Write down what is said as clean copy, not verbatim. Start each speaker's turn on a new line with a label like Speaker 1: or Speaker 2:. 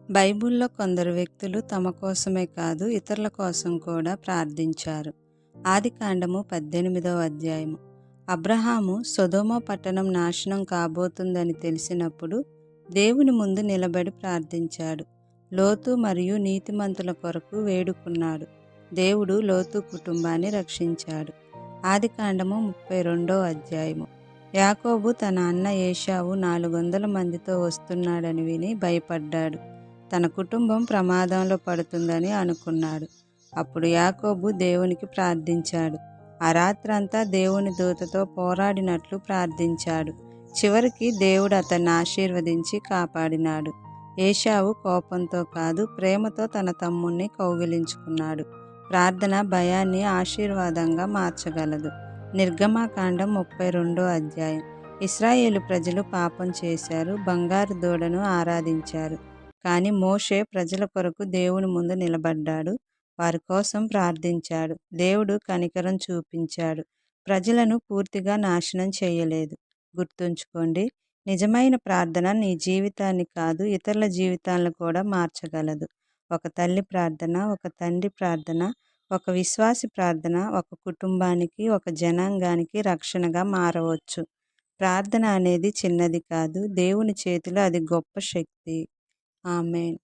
Speaker 1: బైబిల్లో కొందరు వ్యక్తులు తమ కోసమే కాదు ఇతరుల కోసం కూడా ప్రార్థించారు. ఆదికాండము 18వ అధ్యాయము. అబ్రహాము సొదొమ పట్టణం నాశనం కాబోతుందని తెలిసినప్పుడు దేవుని ముందు నిలబడి ప్రార్థించాడు. లోతు మరియు నీతిమంతుల కొరకు వేడుకున్నాడు. దేవుడు లోతు కుటుంబాన్ని రక్షించాడు. ఆదికాండము 32వ అధ్యాయము. యాకోబు తన అన్న ఏశావు 400 మందితో వస్తున్నాడని విని భయపడ్డాడు. తన కుటుంబం ప్రమాదంలో పడుతుందని అనుకున్నాడు. అప్పుడు యాకోబు దేవునికి ప్రార్థించాడు. ఆ రాత్రంతా దేవుని దూతతో పోరాడినట్లు ప్రార్థించాడు. చివరికి దేవుడు అతన్ని ఆశీర్వదించి కాపాడినాడు. ఏశావు కోపంతో కాదు, ప్రేమతో తన తమ్ముణ్ణి కౌగిలించుకున్నాడు. ప్రార్థన భయాన్ని ఆశీర్వాదంగా మార్చగలదు. నిర్గమాకాండం 32వ అధ్యాయం. ఇశ్రాయేలు ప్రజలు పాపం చేశారు, బంగారు దూడను ఆరాధించారు. కానీ మోషే ప్రజల కొరకు దేవుని ముందు నిలబడ్డాడు. వారి కోసం ప్రార్థించాడు. దేవుడు కనికరం చూపించాడు. ప్రజలను పూర్తిగా నాశనం చేయలేదు. గుర్తుంచుకోండి, నిజమైన ప్రార్థన నీ జీవితాన్ని కాదు, ఇతరుల జీవితాలను కూడా మార్చగలదు. ఒక తల్లి ప్రార్థన, ఒక తండ్రి ప్రార్థన, ఒక విశ్వాసి ప్రార్థన ఒక కుటుంబానికి, ఒక జనాంగానికి రక్షణగా మారవచ్చు. ప్రార్థన అనేది చిన్నది కాదు, దేవుని చేతిలో అది గొప్ప శక్తి. ఆమేన్.